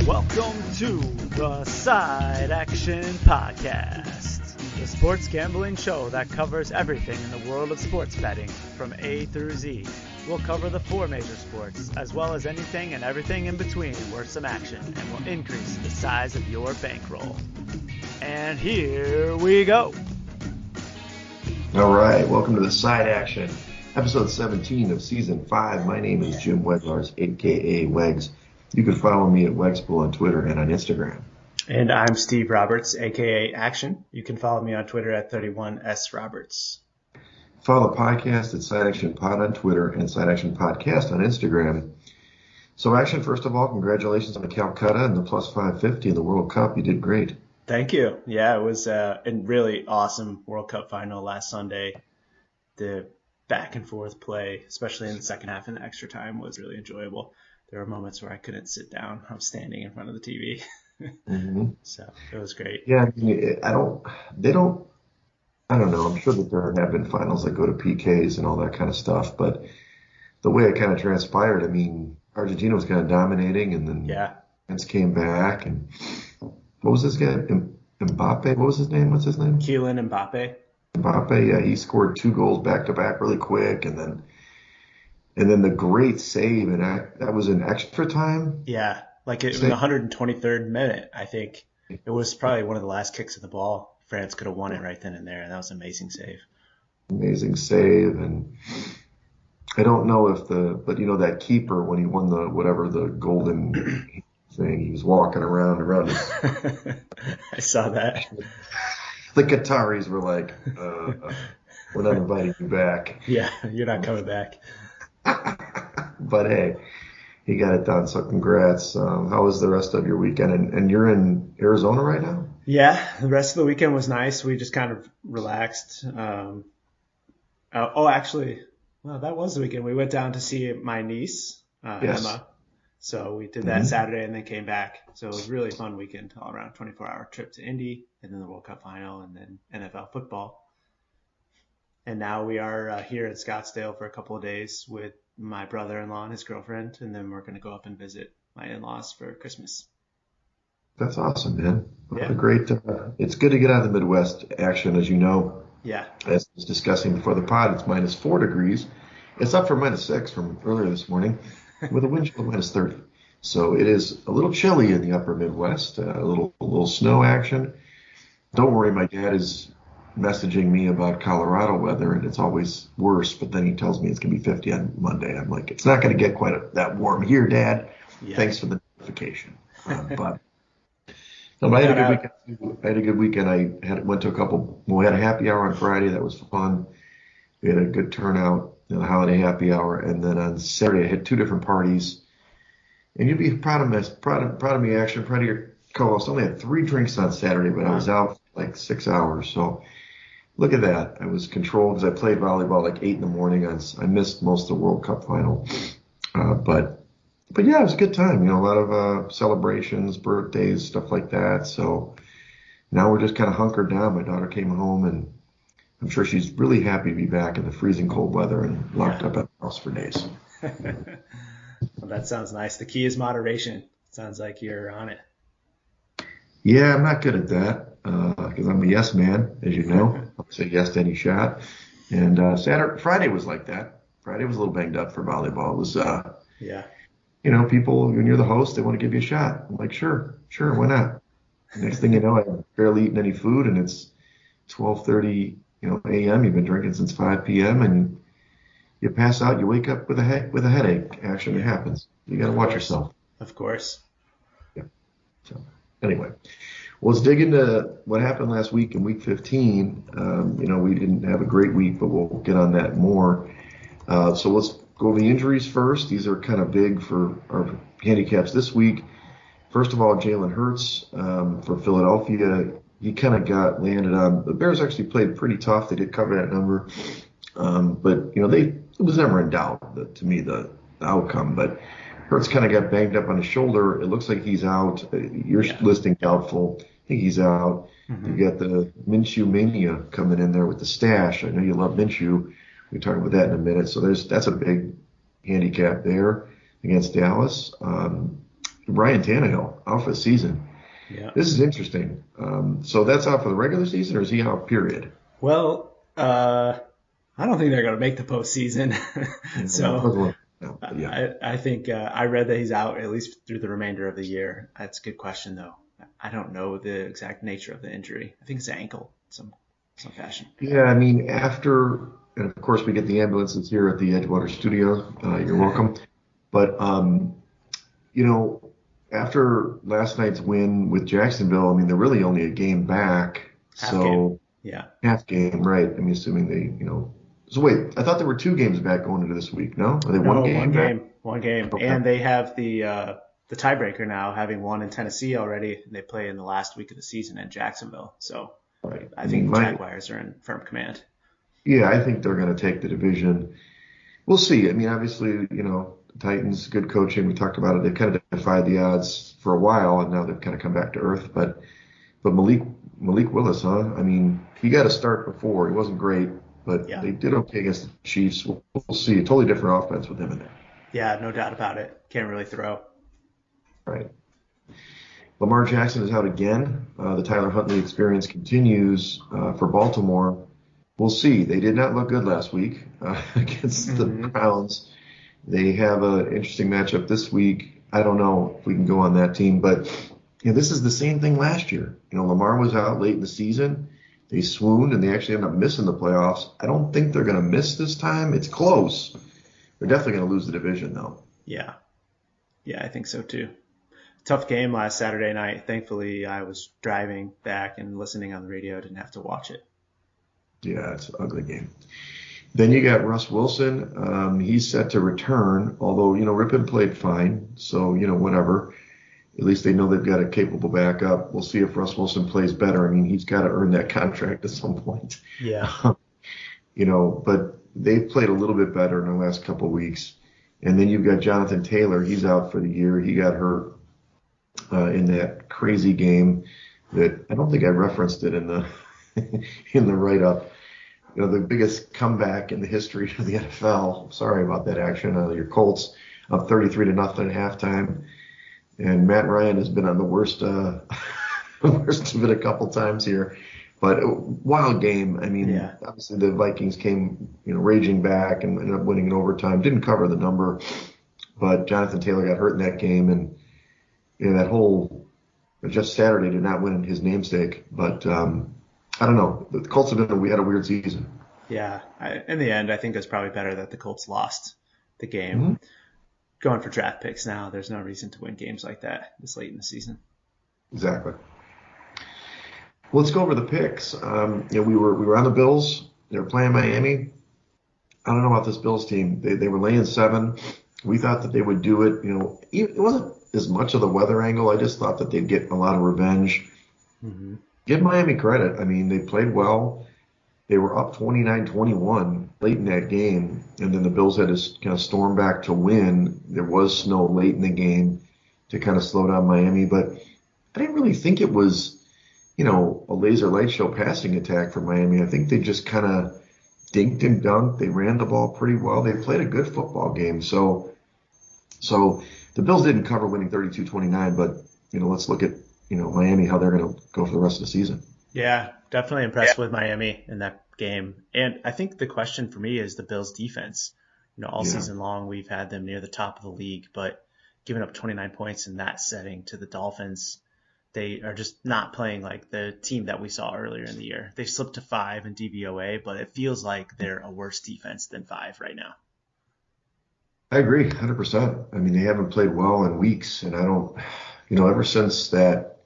Welcome to the Side Action Podcast, the sports gambling show that covers everything in the world of sports betting from A through Z. We'll cover the four major sports, as well as anything and everything in between worth some action, and will increase the size of your bankroll. And here we go. All right, welcome to the Side Action, episode 17 of season 5. My name is Jim Weglars, aka Wegs. You can follow me at Wegspool on Twitter and on Instagram. And I'm Steve Roberts, aka Action. You can follow me on Twitter at 31sroberts. Follow the podcast at Side Action Pod on Twitter and Side Action Podcast on Instagram. So, Action, first of all, congratulations on the Calcutta and the plus 550 in the World Cup. You did great. Thank you. Yeah, it was a really awesome World Cup final last Sunday. The back and forth play, especially in the second half and the extra time, was really enjoyable. There were moments where I couldn't sit down. I was standing in front of the TV. So it was great. Yeah, I don't know. I'm sure that there have been finals that go to PKs and all that kind of stuff. But the way it kind of transpired, I mean, Argentina was kind of dominating, and then France came back. And what was this guy? Mbappe? What was his name? What's his name? Kylian Mbappe. Mbappe, yeah. He scored 2 goals back-to-back really quick. And then the great save, and that was in extra time? Yeah, like it was the 123rd minute, I think. It was probably one of the last kicks of the ball. France could have won it right then and there, and that was an amazing save. Amazing save, and I don't know but that keeper, when he won the golden thing, he was walking around his... I saw that. The Qataris were like, we're not inviting you back. Yeah, you're not coming back. But hey, he got it done, so congrats. How was the rest of your weekend? And you're in Arizona right now? Yeah, the rest of the weekend was nice. We just kind of relaxed. That was the weekend. We went down to see my niece, Emma. So we did that Saturday and then came back. So it was a really fun weekend, all around 24-hour trip to Indy, and then the World Cup final, and then NFL football. And now we are here in Scottsdale for a couple of days with my brother-in-law and his girlfriend, and then we're going to go up and visit my in-laws for Christmas. That's awesome, man. Yeah. Great. It's good to get out of the Midwest. Action, as you know. Yeah. As I was discussing before the pod, it's minus 4 degrees. It's up from minus 6 from earlier this morning with a wind chill of minus 30. So it is a little chilly in the upper Midwest, a little snow action. Don't worry, my dad is messaging me about Colorado weather, and it's always worse, but then he tells me it's going to be 50 on Monday. I'm like, it's not going to get quite that warm here, Dad. Yeah. Thanks for the notification. But I had a good weekend. I had a good weekend. We had a happy hour on Friday. That was fun. We had a good turnout, the holiday happy hour, and then on Saturday I had 2 different parties. And you'd be proud of me, Action, proud of your co-host. I only had 3 drinks on Saturday, but I was out like 6 hours. So look at that. I was controlled because I played volleyball like 8 in the morning. I missed most of the World Cup final. But yeah, it was a good time. A lot of celebrations, birthdays, stuff like that. So now we're just kind of hunkered down. My daughter came home, and I'm sure she's really happy to be back in the freezing cold weather and locked up at the house for days. Well, that sounds nice. The key is moderation. Sounds like you're on it. Yeah, I'm not good at that because I'm a yes man, as you know. I'll say yes to any shot. And Friday was like that. Friday was a little banged up for volleyball. It was, people, when you're the host, they want to give you a shot. I'm like, sure, why not? Next thing you know, I've barely eaten any food, and it's 12:30, a.m. You've been drinking since 5 p.m. and you pass out. You wake up with a headache. Actually, it happens. You got to watch yourself. Of course. Yeah. So anyway, let's dig into what happened last week in Week 15. We didn't have a great week, but we'll get on that more. So let's go over the injuries first. These are kind of big for our handicaps this week. First of all, Jalen Hurts for Philadelphia. He kind of landed on. The Bears actually played pretty tough. They did cover that number. But it was never in doubt, to me, the outcome. But Hurts kind of got banged up on his shoulder. It looks like he's out. You're listing doubtful. I think he's out. You got the Minshew mania coming in there with the stash. I know you love Minshew. We'll talk about that in a minute. So that's a big handicap there against Dallas. Ryan Tannehill out for the season. Yeah. This is interesting. So that's out for the regular season, or is he out, period? Well, I don't think they're going to make the postseason. So I think I read that he's out at least through the remainder of the year. That's a good question, though. I don't know the exact nature of the injury. I think it's ankle in some fashion. Yeah, I mean, and of course we get the ambulances here at the Edgewater studio. You're welcome. But, after last night's win with Jacksonville, I mean, they're really only a game back. Half game. Yeah. Half game, right. I mean, assuming they, So wait, I thought there were 2 games back going into this week, no? Are they one game? One game. Okay. And they have the tiebreaker now, having won in Tennessee already. They play in the last week of the season in Jacksonville. So right. I think the Jaguars are in firm command. Yeah, I think they're going to take the division. We'll see. I mean, obviously, the Titans, good coaching. We talked about it. They've kind of defied the odds for a while, and now they've kind of come back to earth. But Malik Willis, huh? I mean, he got a start before. He wasn't great, but They did okay against the Chiefs. We'll see. A totally different offense with him in there. Yeah, no doubt about it. Can't really throw. Right. Lamar Jackson is out again. The Tyler Huntley experience continues for Baltimore. We'll see. They did not look good last week against the Browns. They have an interesting matchup this week. I don't know if we can go on that team, but this is the same thing last year. Lamar was out late in the season. They swooned, and they actually ended up missing the playoffs. I don't think they're going to miss this time. It's close. They're definitely going to lose the division, though. Yeah. Yeah, I think so, too. Tough game last Saturday night. Thankfully, I was driving back and listening on the radio. I didn't have to watch it. Yeah, it's an ugly game. Then you got Russ Wilson. He's set to return, although, Ripon played fine. So, whatever. At least they know they've got a capable backup. We'll see if Russ Wilson plays better. I mean, he's got to earn that contract at some point. Yeah. But they've played a little bit better in the last couple of weeks. And then you've got Jonathan Taylor. He's out for the year. He got hurt in that crazy game that I don't think I referenced it in the in the write-up. The biggest comeback in the history of the NFL. Sorry about that action. Your Colts up 33-0 at halftime. And Matt Ryan has been on the worst of it a couple times here. But wild game. I mean, Obviously the Vikings came, raging back and ended up winning in overtime. Didn't cover the number, but Jonathan Taylor got hurt in that game, and that whole just Saturday did not win his namesake. But I don't know. The Colts had a weird season. Yeah, in the end, I think it's probably better that the Colts lost the game. Mm-hmm. Going for draft picks now, there's no reason to win games like that this late in the season. Exactly. Well, let's go over the picks. We were on the Bills. They were playing Miami. I don't know about this Bills team. They were laying 7. We thought that they would do it. It wasn't as much of the weather angle. I just thought that they'd get a lot of revenge. Mm-hmm. Give Miami credit. I mean, they played well. They were up 29-21 late in that game, and then the Bills had to kind of storm back to win. There was snow late in the game to kind of slow down Miami, but I didn't really think it was, a laser light show passing attack for Miami. I think they just kind of dinked and dunked. They ran the ball pretty well. They played a good football game. So the Bills didn't cover winning 32-29, but, let's look at, Miami, how they're going to go for the rest of the season. Yeah, definitely impressed with Miami in that game. And I think the question for me is the Bills' defense. All season long we've had them near the top of the league, but giving up 29 points in that setting to the Dolphins, they are just not playing like the team that we saw earlier in the year. They slipped to 5 in DVOA, but it feels like they're a worse defense than 5 right now. I agree, 100%. I mean, they haven't played well in weeks, and I don't, ever since that,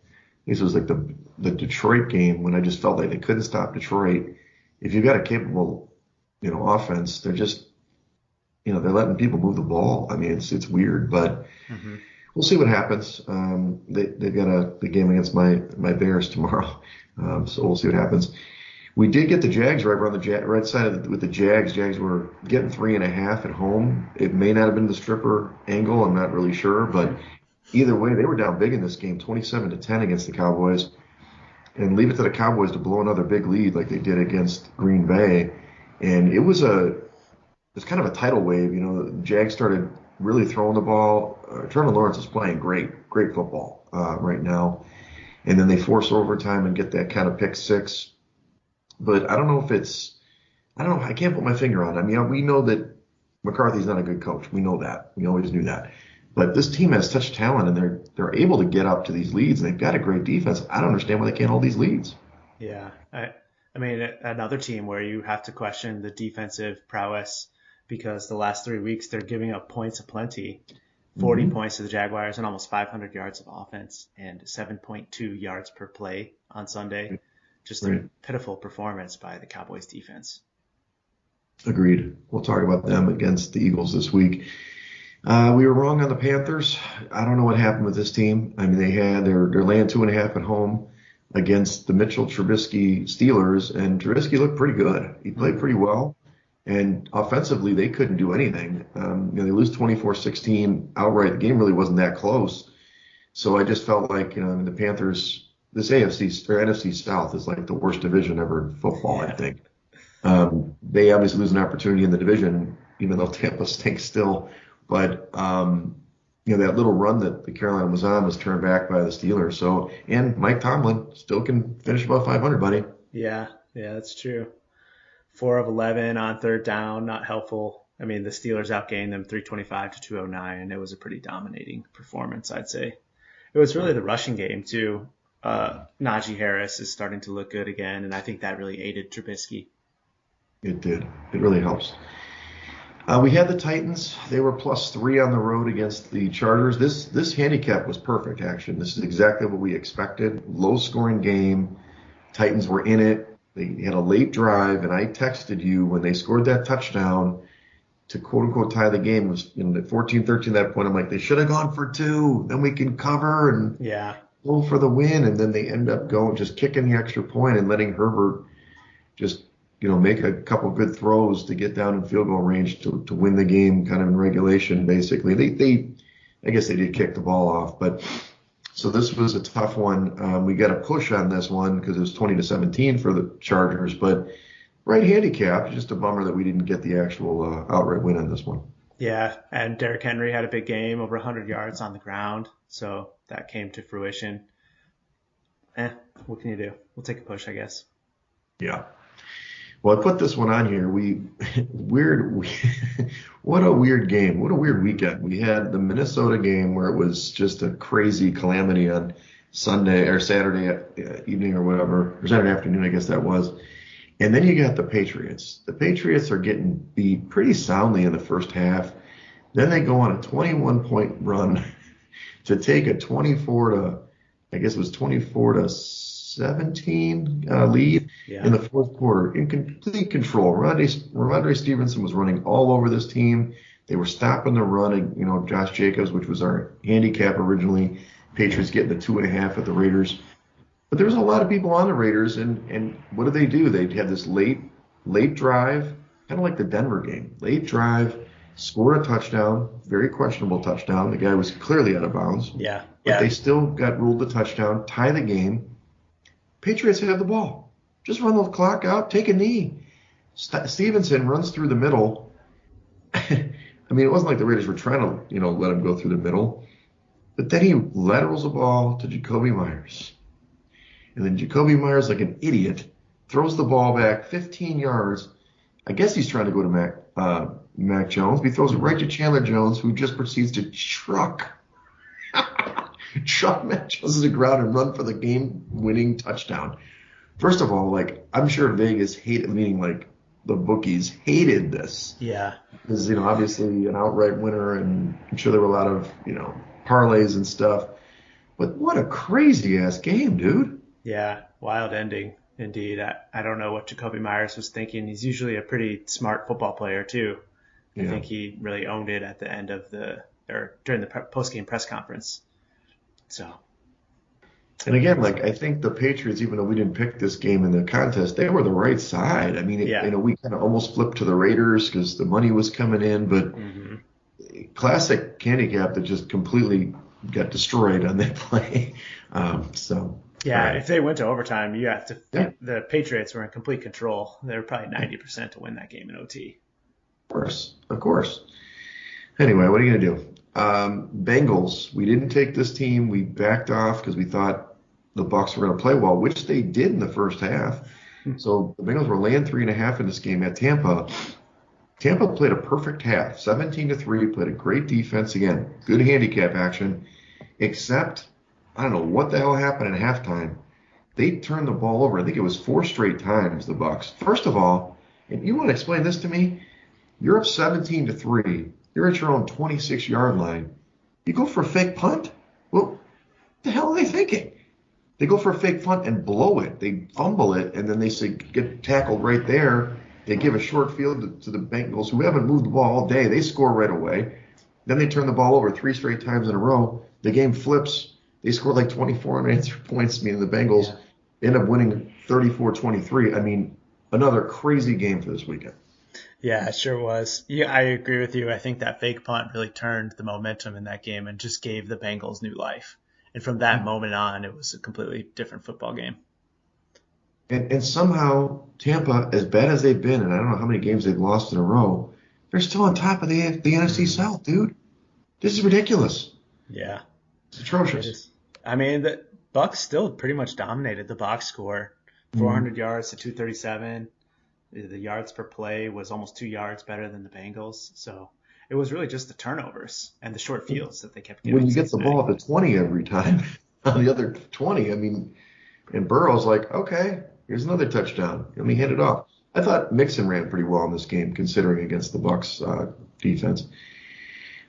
this was like the Detroit game when I just felt like they couldn't stop Detroit. If you've got a capable, offense, they're just, they're letting people move the ball. I mean, it's weird, but we'll see what happens. They've got the game against my Bears tomorrow, so we'll see what happens. We did get the Jags right. We're on the right side with the Jags. Jags were getting 3.5 at home. It may not have been the stripper angle. I'm not really sure, but either way, they were down big in this game, 27-10 against the Cowboys. And leave it to the Cowboys to blow another big lead like they did against Green Bay. And it was kind of a tidal wave. The Jags started really throwing the ball. Trevor Lawrence is playing great football right now. And then they force overtime and get that kind of pick six. But I don't know if I can't put my finger on it. I mean, we know that McCarthy's not a good coach. We know that. We always knew that. But this team has such talent, and they're able to get up to these leads, and they've got a great defense. I don't understand why they can't hold these leads. Yeah. I mean, another team where you have to question the defensive prowess because the last 3 weeks they're giving up points aplenty. 40 points to the Jaguars and almost 500 yards of offense and 7.2 yards per play on Sunday. Just a pitiful performance by the Cowboys defense. Agreed. We'll talk about them against the Eagles this week. We were wrong on the Panthers. I don't know what happened with this team. I mean, they're laying 2.5 at home against the Mitchell Trubisky Steelers, and Trubisky looked pretty good. He played pretty well. And offensively, they couldn't do anything. They lose 24-16 outright. The game really wasn't that close. So I just felt like, the Panthers, this AFC or NFC South is like the worst division ever in football, I think. They obviously lose an opportunity in the division, even though Tampa stinks still. But, that little run that the Carolina was on was turned back by the Steelers. So, and Mike Tomlin still can finish above 500, buddy. Yeah, that's true. 4 of 11 on third down, not helpful. I mean, the Steelers outgained them 325-209. It was a pretty dominating performance, I'd say. It was really the rushing game, too. Najee Harris is starting to look good again, and I think that really aided Trubisky. It did. It really helps. We had the Titans. They were +3 on the road against the Chargers. This handicap was perfect, actually. This is exactly what we expected. Low-scoring game. Titans were in it. They had a late drive, and I texted you when they scored that touchdown to quote-unquote tie the game. It was at 14-13 at that point. I'm like, they should have gone for 2. Then we can cover and go for the win. And then they end up just kicking the extra point and letting Herbert just make a couple good throws to get down in field goal range to win the game kind of in regulation, basically. I guess they did kick the ball off, but so this was a tough one. We got a push on this one because it was 20-17 for the Chargers, but right handicap, just a bummer that we didn't get the actual outright win on this one. Yeah, and Derrick Henry had a big game, over 100 yards on the ground, so that came to fruition. What can you do? We'll take a push, I guess. Yeah. Well, I put this one on here. What a weird game. What a weird weekend. We had the Minnesota game where it was just a crazy calamity on Sunday or Saturday evening or whatever, or Saturday afternoon, I guess that was. And then you got the Patriots. The Patriots are getting beat pretty soundly in the first half. Then they go on a 21-point run to take a 24-17 lead in the fourth quarter in complete control. Ramondre Stevenson was running all over this team. They were stopping the run, Josh Jacobs, which was our handicap originally. Patriots getting the 2.5 at the Raiders. But there was a lot of people on the Raiders, and what did they do? They had this late drive, kind of like the Denver game. Late drive, scored a touchdown, very questionable touchdown. The guy was clearly out of bounds. Yeah. But they still got ruled the touchdown, tie the game. Patriots have the ball. Just run the clock out, take a knee. Stevenson runs through the middle. I mean, it wasn't like the Raiders were trying to, let him go through the middle. But then he laterals the ball to Jacoby Myers. And then Jacoby Myers, like an idiot, throws the ball back 15 yards. I guess he's trying to go to Mac Jones. But he throws it right to Chandler Jones, who just proceeds to truck Mac Jones to the ground and run for the game-winning touchdown. First of all, I'm sure Vegas hated, meaning the bookies hated this. Yeah. Because, obviously an outright winner, and I'm sure there were a lot of, parlays and stuff. But what a crazy-ass game, dude. Yeah, wild ending, indeed. I don't know what Jacoby Myers was thinking. He's usually a pretty smart football player, too. I think he really owned it at the end of during the post-game press conference. So. And again, I think the Patriots, even though we didn't pick this game in the contest, they were the right side. I mean, we kind of almost flipped to the Raiders because the money was coming in, but classic handicap that just completely got destroyed on that play. If they went to overtime, you have to. The Patriots were in complete control. They were probably 90% to win that game in OT. Of course. Anyway, what are you going to do? Bengals, we didn't take this team. We backed off because we thought the Bucs were going to play well, which they did in the first half. So the Bengals were laying 3.5 in this game at Tampa. Tampa played a perfect half, 17-3, played a great defense. Again, good handicap action, except I don't know what the hell happened at halftime. They turned the ball over. I think it was 4 straight times, the Bucs. First of all, if you want to explain this to me, you're up 17-3. You're at your own 26-yard line. You go for a fake punt? Well, what the hell are they thinking? They go for a fake punt and blow it. They fumble it, and then they say get tackled right there. They give a short field to the Bengals, who haven't moved the ball all day. They score right away. Then they turn the ball over 3 straight times in a row. The game flips. They scored like 24 unanswered points, meaning the Bengals end up winning 34-23. I mean, another crazy game for this weekend. Yeah, it sure was. Yeah, I agree with you. I think that fake punt really turned the momentum in that game and just gave the Bengals new life. And from that moment on, it was a completely different football game. And somehow Tampa, as bad as they've been, and I don't know how many games they've lost in a row, they're still on top of the NFC South, dude. This is ridiculous. Yeah. It's atrocious. I mean, the Bucs still pretty much dominated the box score. 400 yards to 237. The yards per play was almost 2 yards better than the Bengals. So it was really just the turnovers and the short fields that they kept giving. When you get the ball at the 20 every time, on the other 20, I mean, and Burrow's like, okay, here's another touchdown. Let me hand it off. I thought Mixon ran pretty well in this game, considering against the Bucs defense.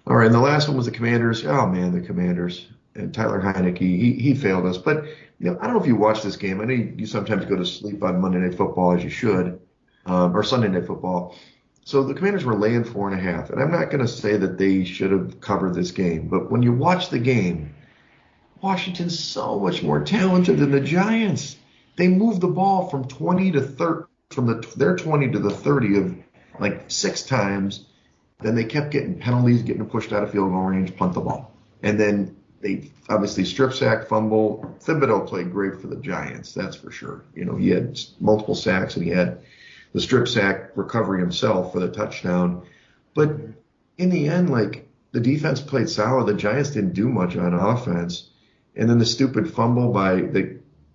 All right, and the last one was the Commanders. Oh, man, the Commanders. And Tyler Heineke, he failed us. But, I don't know if you watch this game. I know you sometimes go to sleep on Monday Night Football, as you should. Or Sunday Night Football. So the Commanders were laying 4.5. And I'm not going to say that they should have covered this game. But when you watch the game, Washington's so much more talented than the Giants. They moved the ball from 20 to 30, from their 20 to the 30 of like 6 times. Then they kept getting penalties, getting pushed out of field goal range, punt the ball. And then they obviously strip sack, fumble. Thibodeau played great for the Giants, that's for sure. He had multiple sacks and he had the strip sack recovery himself for the touchdown. But in the end, like, the defense played solid. The Giants didn't do much on offense. And then the stupid fumble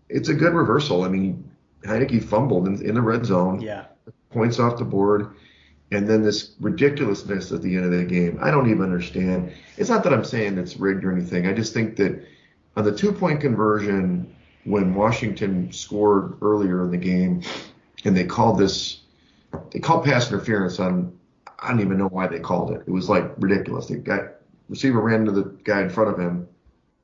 it's a good reversal. I mean, Heineke fumbled in the red zone. Yeah. Points off the board. And then this ridiculousness at the end of the game. I don't even understand. It's not that I'm saying it's rigged or anything. I just think that on the 2-point conversion, when Washington scored earlier in the game, and they called pass interference on, I don't even know why they called it. It was like ridiculous. The receiver ran into the guy in front of him.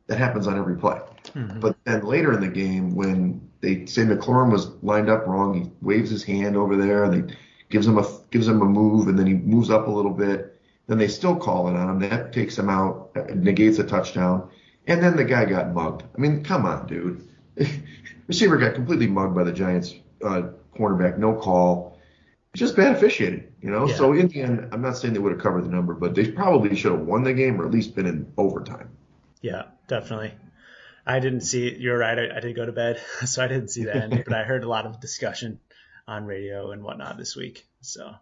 That happens on every play. Mm-hmm. But then later in the game, when they say McLaurin was lined up wrong, he waves his hand over there, and they gives him a move, and then he moves up a little bit. Then they still call it on him. That takes him out, negates a touchdown. And then the guy got mugged. I mean, come on, dude. Receiver got completely mugged by the Giants cornerback, no call. It's just bad officiating, Yeah. So in the end, I'm not saying they would have covered the number, but they probably should have won the game or at least been in overtime. Yeah, definitely. I didn't see it. You're right. I did go to bed, so I didn't see the end, but I heard a lot of discussion on radio and whatnot this week. So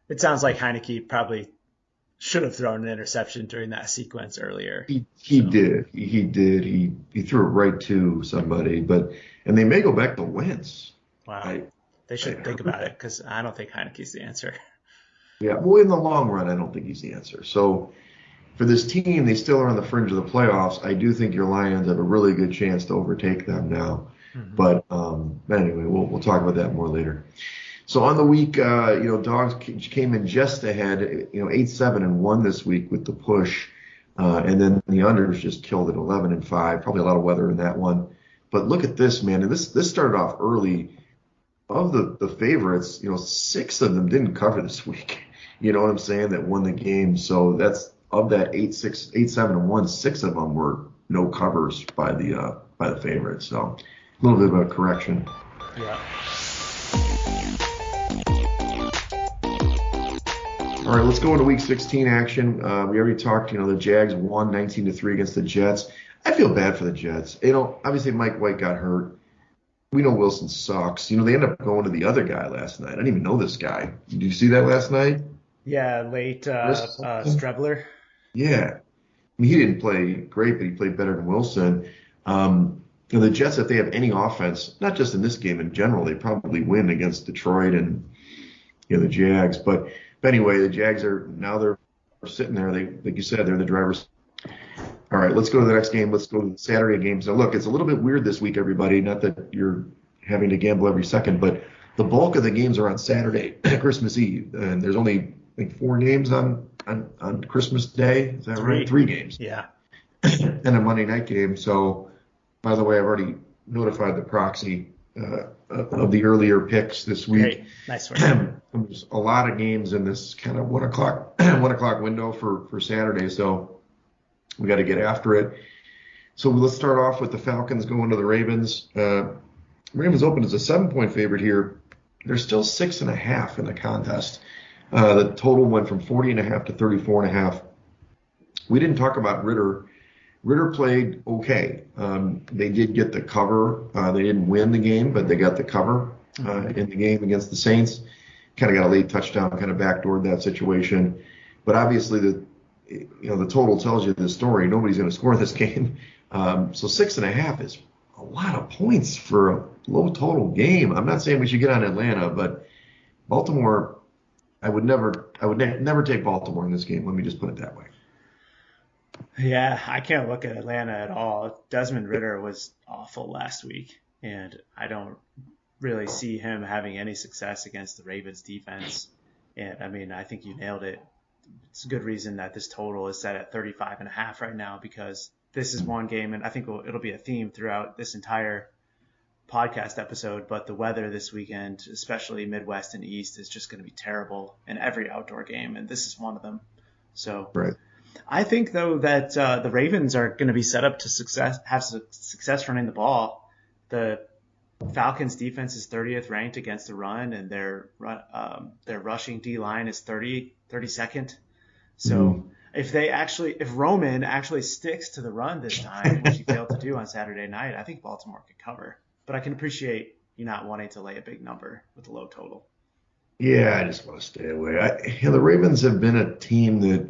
it sounds like Heineke probably should have thrown an interception during that sequence earlier. He did. He threw it right to somebody, and they may go back to Wentz. Wow. They should think about it, because I don't think Heineke's the answer. Yeah, well, in the long run, I don't think he's the answer. So for this team, they still are on the fringe of the playoffs. I do think your Lions have a really good chance to overtake them now. Mm-hmm. But anyway, we'll talk about that more later. So on the week, Dogs came in just ahead, 8-7 and 1 this week with the push. And then the unders just killed it 11-5. Probably a lot of weather in that one. But look at this, man. And this started off early. Of the favorites, 6 of them didn't cover this week. You know what I'm saying? That won the game. So that's of that 8-7 and 1, 6 of them were no covers by the favorites. So a little bit of a correction. Yeah. All right, let's go into Week 16 action. We already talked. The Jags won 19-3 against the Jets. I feel bad for the Jets. Obviously Mike White got hurt. We know Wilson sucks. They ended up going to the other guy last night. I didn't even know this guy. Did you see that last night? Yeah, late Strebler. Yeah. I mean, he didn't play great, but he played better than Wilson. The Jets, if they have any offense, not just in this game in general, they probably win against Detroit and the Jags. But anyway, the Jags they're sitting there. Like you said, they're in the driver's. All right, let's go to the next game. Let's go to the Saturday games. Now, look, it's a little bit weird this week, everybody. Not that you're having to gamble every second, but the bulk of the games are on Saturday, Christmas Eve, and there's only 4 games on Christmas Day. Is that right? 3 games. Yeah. And a Monday night game. So, by the way, I've already notified the proxy of the earlier picks this week. Great. Nice one. There's a lot of games in this kind of 1 o'clock window for Saturday, so we got to get after it. So let's start off with the Falcons going to the Ravens. Ravens opened as a 7-point favorite here. They're still 6.5 in the contest. The total went from 40.5 to 34.5. We didn't talk about Ritter. Ritter played okay. They did get the cover. They didn't win the game, but they got the cover in the game against the Saints. Kind of got a late touchdown, kind of backdoored that situation. But obviously the total tells you the story. Nobody's going to score this game. So 6.5 is a lot of points for a low total game. I'm not saying we should get on Atlanta, but Baltimore, I would never take Baltimore in this game. Let me just put it that way. Yeah, I can't look at Atlanta at all. Desmond Ridder was awful last week, and I don't really see him having any success against the Ravens defense. And I mean, I think you nailed it. It's a good reason that this total is set at 35.5 right now, because this is one game, and I think it'll be a theme throughout this entire podcast episode, but the weather this weekend, especially Midwest and East, is just going to be terrible in every outdoor game, and this is one of them. So right. I think, though, that the Ravens are going to be set up to have success running the ball. The Falcons' defense is 30th ranked against the run, and their rushing D-line is 32nd. So if Roman actually sticks to the run this time, which he failed to do on Saturday night, I think Baltimore could cover. But I can appreciate you not wanting to lay a big number with a low total. Yeah, I just want to stay away. The Ravens have been a team that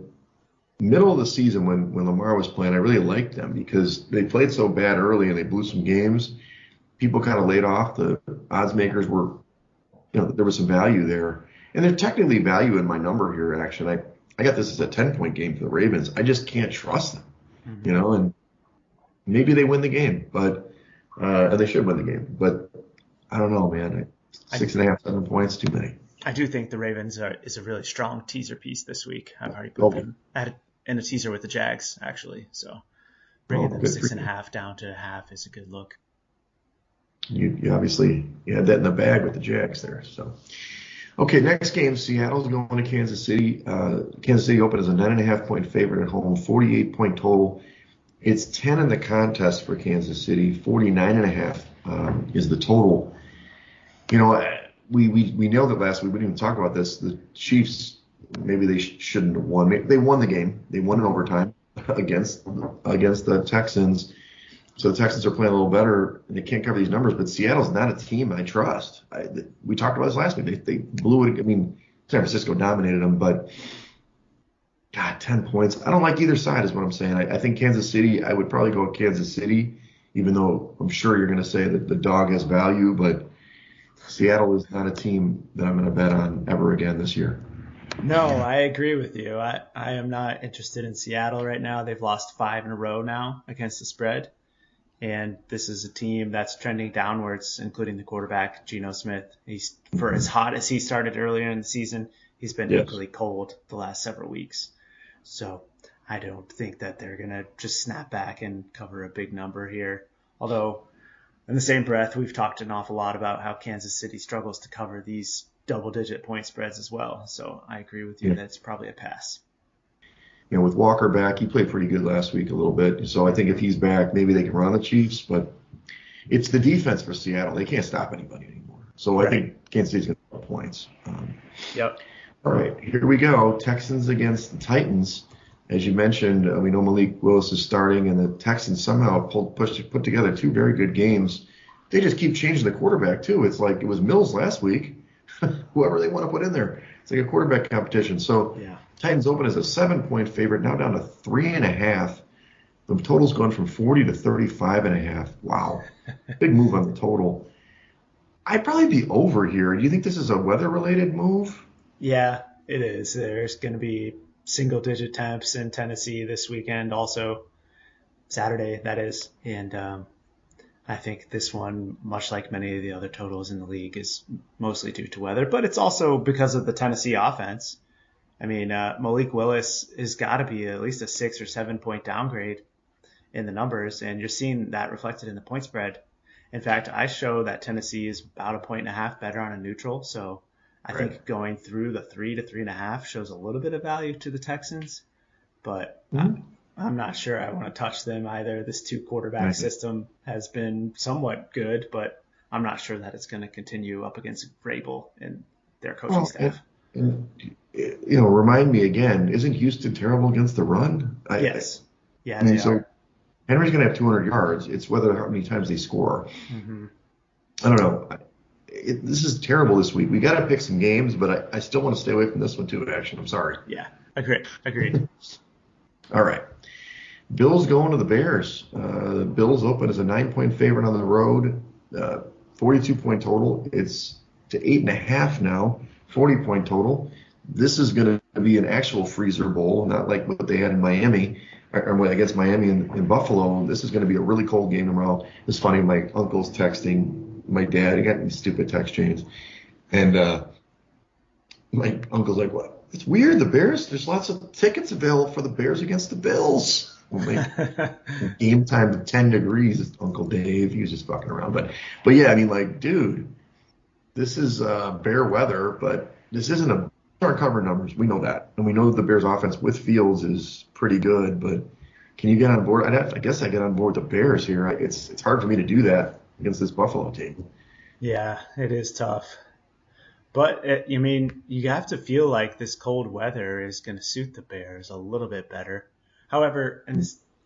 middle of the season when Lamar was playing, I really liked them because they played so bad early and they blew some games. People kind of laid off. The odds makers were, there was some value there. And there's technically value in my number here, actually. I got this as a 10-point game for the Ravens. I just can't trust them, and maybe they win the game, but and they should win the game. But I don't know, man. 6.5, 7 points, too many. I do think the Ravens is a really strong teaser piece this week. I've already put them in a teaser with the Jags, actually. So bringing them 6.5 down to half is a good look. You obviously had that in the bag with the Jags there. So, okay, next game, Seattle's going to Kansas City. Kansas City opened as a 9.5-point favorite at home, 48-point total. It's 10 in the contest for Kansas City. 49.5 is the total. We nailed it last week. We didn't even talk about this. The Chiefs, maybe they shouldn't have won. They won the game. They won in overtime against the Texans. So the Texans are playing a little better, and they can't cover these numbers. But Seattle's not a team I trust. We talked about this last week. They blew it. I mean, San Francisco dominated them, but God, 10 points. I don't like either side is what I'm saying. I think Kansas City, I would probably go with Kansas City, even though I'm sure you're going to say that the dog has value, but Seattle is not a team that I'm going to bet on ever again this year. No, I agree with you. I am not interested in Seattle right now. They've lost 5 in a row now against the spread. And this is a team that's trending downwards, including the quarterback, Geno Smith. For as hot as he started earlier in the season, he's been equally cold the last several weeks. So I don't think that they're going to just snap back and cover a big number here. Although, in the same breath, we've talked an awful lot about how Kansas City struggles to cover these double-digit point spreads as well. So I agree with you that it's probably a pass. With Walker back, he played pretty good last week a little bit. So I think if he's back, maybe they can run the Chiefs. But it's the defense for Seattle. They can't stop anybody anymore. So I think Kansas City's going to put points. Yep. All right, here we go. Texans against the Titans. As you mentioned, we know Malik Willis is starting, and the Texans somehow put together 2 very good games. They just keep changing the quarterback, too. It's like it was Mills last week. Whoever they want to put in there. It's like a quarterback competition. So Yeah. Titans open as a 7-point favorite, now down to 3.5. The total's gone from 40 to 35.5. Wow. Big move on the total. I'd probably be over here. Do you think this is a weather-related move? Yeah, it is. There's going to be single-digit temps in Tennessee this weekend, also Saturday, that is. And I think this one, much like many of the other totals in the league, is mostly due to weather, but it's also because of the Tennessee offense. I mean, Malik Willis has got to be at least a 6 or 7 point downgrade in the numbers, and you're seeing that reflected in the point spread. In fact, I show that Tennessee is about a 1.5 better on a neutral, so I think going through the 3 to 3.5 shows a little bit of value to the Texans, but I'm not sure I want to touch them either. This two quarterback system has been somewhat good, but I'm not sure that it's going to continue up against Vrabel and their coaching staff. Remind me again, isn't Houston terrible against the run? Yes. Yeah, they are. Henry's going to have 200 yards. It's whether how many times they score. Mm-hmm. I don't know. This is terrible this week. We got to pick some games, but I still want to stay away from this one too, actually. I'm sorry. Yeah, agreed. All right. Bills going to the Bears. The Bills open as a 9-point favorite on the road. 42-point total. It's to 8.5 now. 40-point total. This is going to be an actual freezer bowl, not like what they had in Miami, or against Miami in Buffalo. This is going to be a really cold game tomorrow. It's funny, my uncle's texting my dad. He got these stupid text chains. And my uncle's like, what? It's weird, the Bears, there's lots of tickets available for the Bears against the Bills. Game time to 10 degrees. It's Uncle Dave, he was just fucking around. But yeah, I mean, like, dude, this is bear weather, but this isn't a our cover numbers. We know that. And we know that the Bears offense with Fields is pretty good, but can you get on board? I guess I get on board the Bears here. It's hard for me to do that against this Buffalo team. Yeah, it is tough. But, you have to feel like this cold weather is going to suit the Bears a little bit better. However,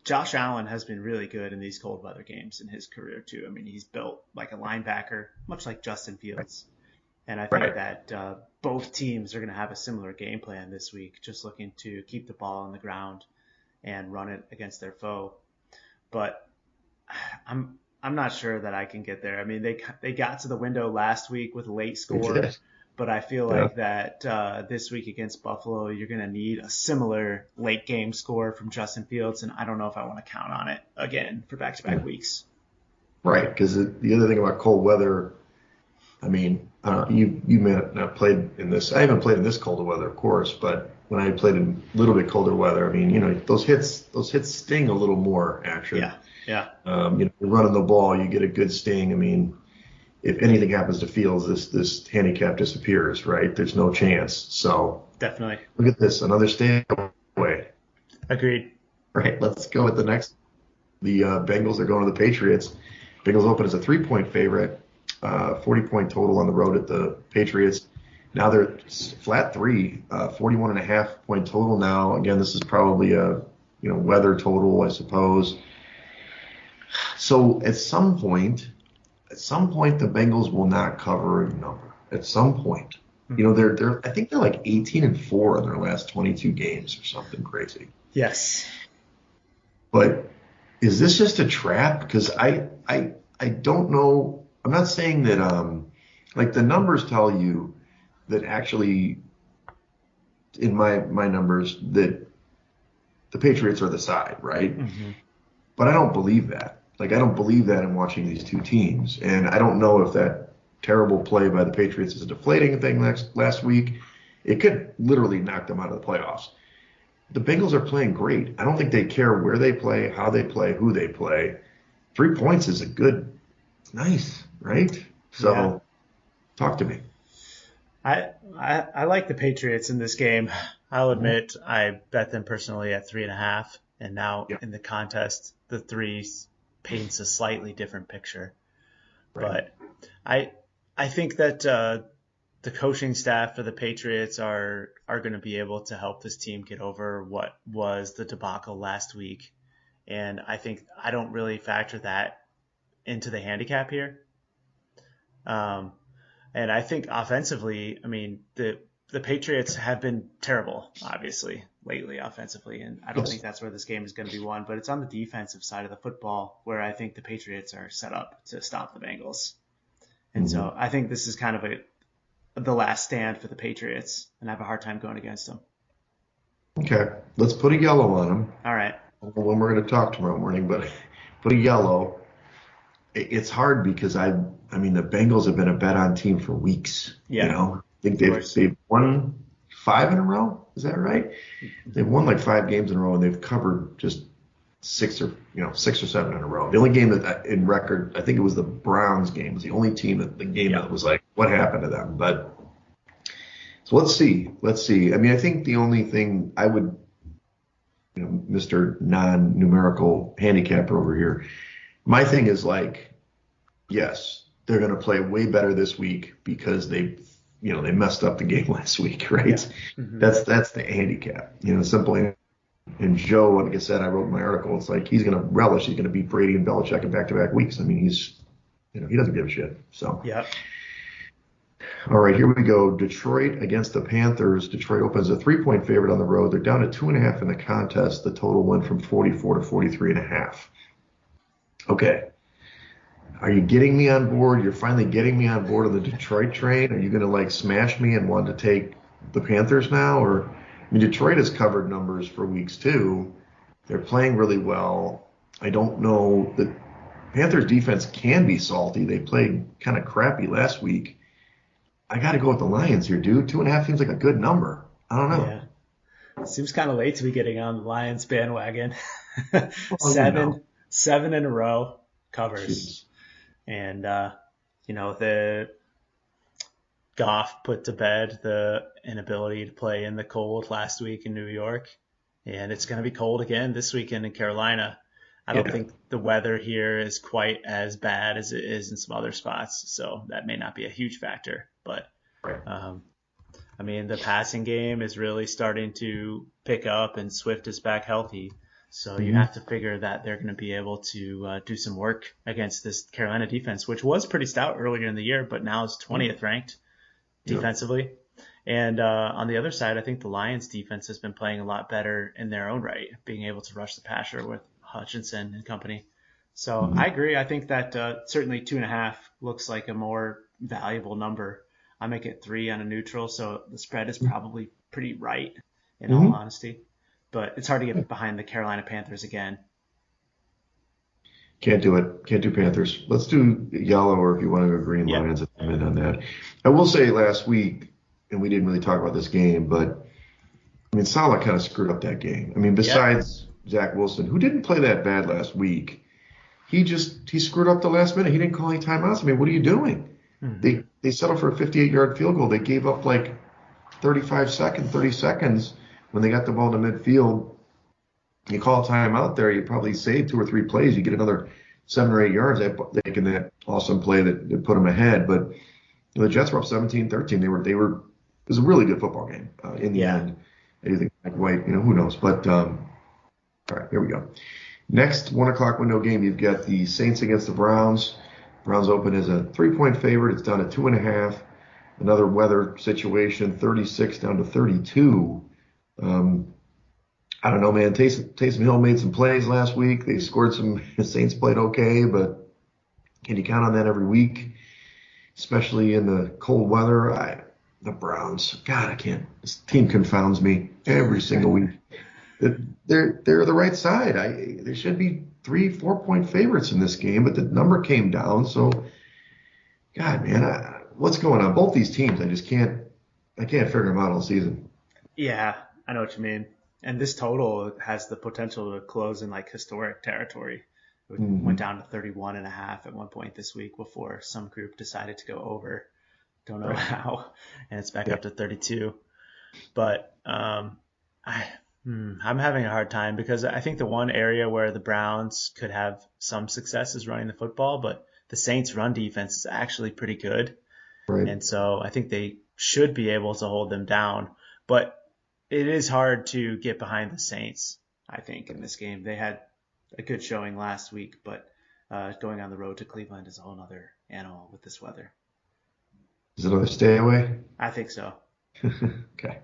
Josh Allen has been really good in these cold weather games in his career, too. I mean, he's built like a linebacker, much like Justin Fields. And I think that both teams are going to have a similar game plan this week, just looking to keep the ball on the ground and run it against their foe. But I'm not sure that I can get there. I mean, they got to the window last week with a late score, but I feel like that this week against Buffalo, you're going to need a similar late game score from Justin Fields, and I don't know if I want to count on it again for back-to-back weeks. Right, because the other thing about cold weather, I mean, you may not have played in this. I haven't played in this colder weather, of course, but when I played in a little bit colder weather, I mean, those hits sting a little more, actually. Yeah. You're running the ball, you get a good sting. I mean, if anything happens to Fields, this handicap disappears, right? There's no chance. So definitely. Look at this, another stay away. Agreed. Right, let's go with the next. The Bengals are going to the Patriots. Bengals open as a 3-point favorite. 40-point total on the road at the Patriots. Now they're flat 3, 41.5-point total now. Again, this is probably a weather total, I suppose. So at some point, the Bengals will not cover a number. At some point, I think they're like 18-4 in their last 22 games or something crazy. Yes. But is this just a trap? Because I don't know. I'm not saying that like the numbers tell you that actually in my numbers that the Patriots are the side, right? Mm-hmm. But I don't believe that. Like I don't believe that in watching these two teams. And I don't know if that terrible play by the Patriots is a deflating thing last week. It could literally knock them out of the playoffs. The Bengals are playing great. I don't think they care where they play, how they play, who they play. 3 points is nice, right? So talk to me. I like the Patriots in this game. I'll admit I bet them personally at 3.5, and now in the contest, the 3 paints a slightly different picture. Right. But I think that the coaching staff for the Patriots are going to be able to help this team get over what was the debacle last week, and I don't really factor that into the handicap here. And I think offensively, I mean, the the Patriots have been terrible, obviously, lately offensively, and I don't Yes. think that's where this game is going to be won. But it's on the defensive side of the football where I think the Patriots are set up to stop the Bengals. And so I think this is kind of the last stand for the Patriots, and I have a hard time going against them. Okay, let's put a yellow on them. All right. I don't know when we're going to talk tomorrow morning, but put a yellow. It's hard because the Bengals have been a bet on team for weeks. Yeah. You know, I think they've won 5 in a row. Is that right? They've won like 5 games in a row, and they've covered just 6 or 7 in a row. The only game that in record, I think it was the Browns game, was the only team that was like, what happened to them? But so let's see. I mean, I think the only thing I would, Mr. Non-numerical handicapper over here, my thing is like, yes, they're going to play way better this week because they messed up the game last week, right? Yeah. Mm-hmm. That's the handicap, simply. And Joe, like I said, I wrote in my article, it's like he's going to relish. He's going to beat Brady and Belichick in back-to-back weeks. I mean, he doesn't give a shit. So yeah. All right, here we go. Detroit against the Panthers. Detroit opens a 3-point favorite on the road. They're down to 2.5 in the contest. The total went from 44 to 43.5. Okay. Are you getting me on board? You're finally getting me on board of the Detroit train? Are you going to smash me and want to take the Panthers now? Or, Detroit has covered numbers for weeks too. They're playing really well. I don't know. The Panthers defense can be salty. They played kind of crappy last week. I got to go with the Lions here, dude. 2.5 seems like a good number. I don't know. Yeah. It seems kind of late to be getting on the Lions bandwagon. Well, seven in a row covers. Jeez. And, the Goff put to bed the inability to play in the cold last week in New York. And it's going to be cold again this weekend in Carolina. I don't think the weather here is quite as bad as it is in some other spots. So that may not be a huge factor. But, the passing game is really starting to pick up and Swift is back healthy. So you have to figure that they're going to be able to do some work against this Carolina defense, which was pretty stout earlier in the year, but now is 20th ranked defensively. And on the other side, I think the Lions defense has been playing a lot better in their own right, being able to rush the passer with Hutchinson and company. So I agree. I think that certainly 2.5 looks like a more valuable number. I make it 3 on a neutral, so the spread is probably pretty right in all honesty. But it's hard to get behind the Carolina Panthers again. Can't do it. Can't do Panthers. Let's do yellow, or if you want to go green, Lions. I'm in on that. I will say last week, and we didn't really talk about this game, but Saleh kind of screwed up that game. Besides Zach Wilson, who didn't play that bad last week, he screwed up the last minute. He didn't call any timeouts. What are you doing? Mm-hmm. They settled for a 58-yard field goal. They gave up 30 seconds when they got the ball to midfield. You call a timeout there, you probably save 2 or 3 plays. You get another 7 or 8 yards. They can that awesome play that put them ahead. But the Jets were up 17-13. They were. It was a really good football game in the end. I do think White, who knows? But all right, here we go. Next 1 o'clock window game, you've got the Saints against the Browns. Browns open as a 3-point favorite. It's down to 2.5. Another weather situation, 36 down to 32. I don't know, man. Taysom Hill made some plays last week. They scored some. The Saints played okay, but can you count on that every week, especially in the cold weather? The Browns, God, I can't. This team confounds me every single week. They're the right side. They should be 3-4 point favorites in this game, but the number came down. So, God, man, what's going on? Both these teams, I can't figure them out all season. Yeah, I know what you mean. And this total has the potential to close in historic territory. It went down to 31.5 at one point this week before some group decided to go over. Don't know how. And it's back up to 32. But I'm having a hard time because I think the one area where the Browns could have some success is running the football, but the Saints' run defense is actually pretty good. Right. And so I think they should be able to hold them down. But it is hard to get behind the Saints, I think, in this game. They had a good showing last week, but going on the road to Cleveland is a whole other animal with this weather. Is it another stay away? I think so. Okay.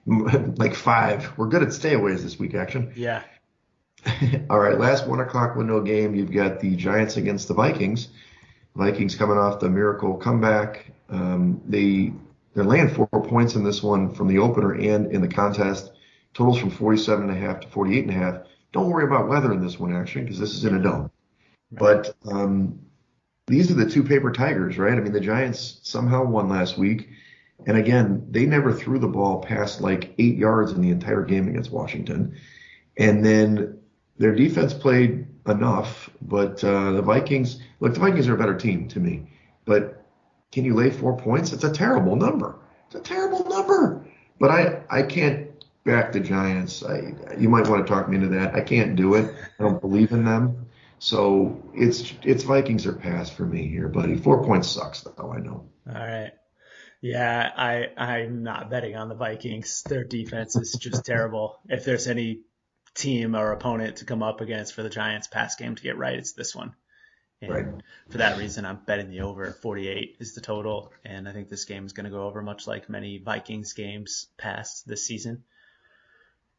Like 5. We're good at stayaways this week, action. Yeah. All right, last 1 o'clock window game. You've got the Giants against the Vikings. Vikings coming off the miracle comeback. They're laying 4 points in this one from the opener and in the contest. Totals from 47.5 to 48.5. Don't worry about weather in this one, actually, because this is in a dome. Right. But these are the two paper tigers, right? I mean, the Giants somehow won last week. And again, they never threw the ball past like 8 yards in the entire game against Washington. And then their defense played enough, but the Vikings are a better team to me. But can you lay 4 points? It's a terrible number. It's a terrible number. But I can't back the Giants. You might want to talk me into that. I can't do it. I don't believe in them. So it's Vikings or pass for me here, buddy. 4 points sucks, though, I know. All right. Yeah, I'm not betting on the Vikings. Their defense is just terrible. If there's any team or opponent to come up against for the Giants pass game to get right, it's this one. And Right. for that reason, I'm betting the over. 48 is the total, and I think this game is going to go over, much like many Vikings games past this season.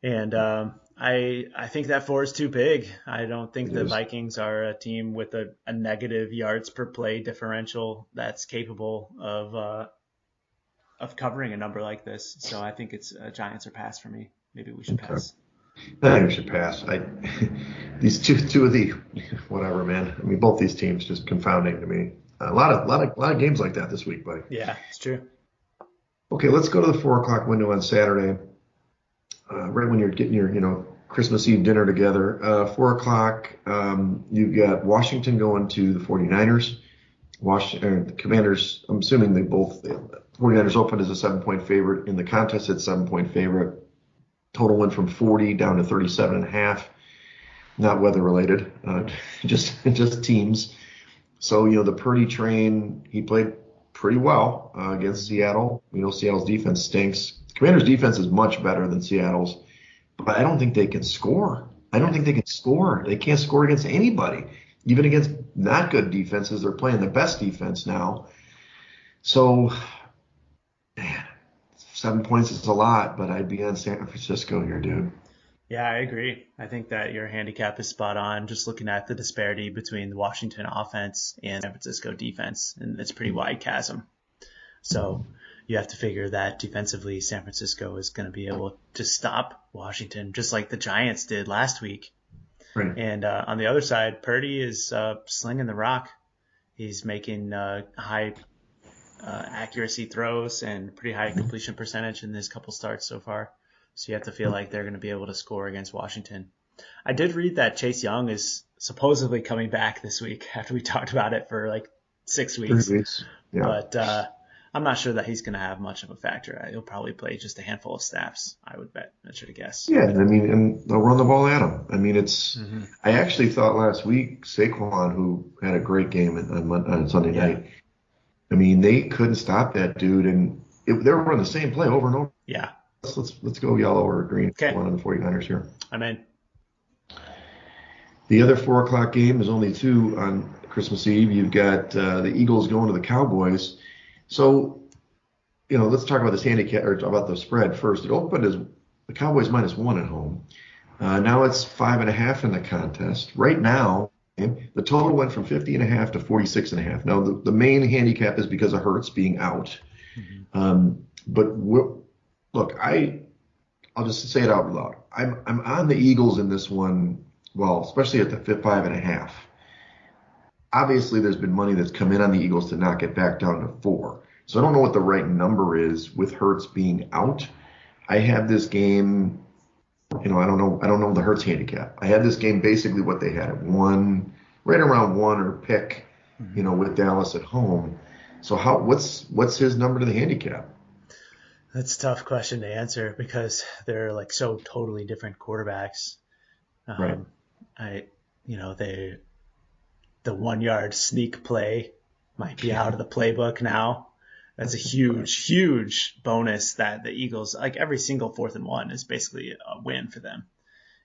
And I think that 4 is too big. I don't think the Vikings are a team with a negative yards per play differential that's capable of covering a number like this. So I think it's Giants or pass for me. Maybe we should pass. I think we should pass. These two of the whatever, man. I mean, both these teams just confounding to me. A lot of games like that this week, buddy. Yeah, it's true. Okay, let's go to the 4 o'clock window on Saturday. Right when you're getting your Christmas Eve dinner together. 4 o'clock, you've got Washington going to the 49ers. The Commanders, I'm assuming the 49ers opened as a 7-point favorite. In the contest, it's 7-point favorite. Total went from 40 down to 37.5. Not weather related, just teams. So, the Purdy train, he played pretty well against Seattle. Seattle's defense stinks. The Commanders' defense is much better than Seattle's, but I don't think they can score. They can't score against anybody. Even against not good defenses, they're playing the best defense now. So, man, 7 points is a lot, but I'd be on San Francisco here, dude. Yeah, I agree. I think that your handicap is spot on. Just looking at the disparity between the Washington offense and San Francisco defense, and it's a pretty wide chasm. So you have to figure that defensively, San Francisco is going to be able to stop Washington, just like the Giants did last week. Right. And on the other side, Purdy is slinging the rock. He's making high accuracy throws and pretty high completion percentage in this couple starts so far. So you have to feel like they're going to be able to score against Washington. I did read that Chase Young is supposedly coming back this week after we talked about it for like 6 weeks. 3 weeks. Yeah. But I'm not sure that he's going to have much of a factor. He'll probably play just a handful of snaps, I would bet. I should have guessed. Yeah, and they'll run the ball at him. I mean, I actually thought last week Saquon, who had a great game on Sunday night, I mean, they couldn't stop that dude, and they were running the same play over and over. Yeah. Let's go yellow or green. Okay. One on the 49ers here. I'm in. The other 4 o'clock game is only 2 on Christmas Eve. You've got the Eagles going to the Cowboys. So, let's talk about this handicap or about the spread first. It opened as the Cowboys -1 at home. Now it's 5.5 in the contest. Right now, the total went from 50.5 to 46.5. Now the main handicap is because of Hurts being out. But look, I'll just say it out loud. I'm on the Eagles in this one. Well, especially at the 5.5. Obviously, there's been money that's come in on the Eagles to knock it back down to 4. So I don't know what the right number is with Hurts being out. I have this game, I don't know the Hurts handicap. I had this game basically what they had at 1, right around 1 or pick, with Dallas at home. So what's his number to the handicap? That's a tough question to answer because they're like so totally different quarterbacks. Right. The 1-yard sneak play might be out of the playbook now. That's a huge, huge bonus that the Eagles, like every single 4th and 1 is basically a win for them.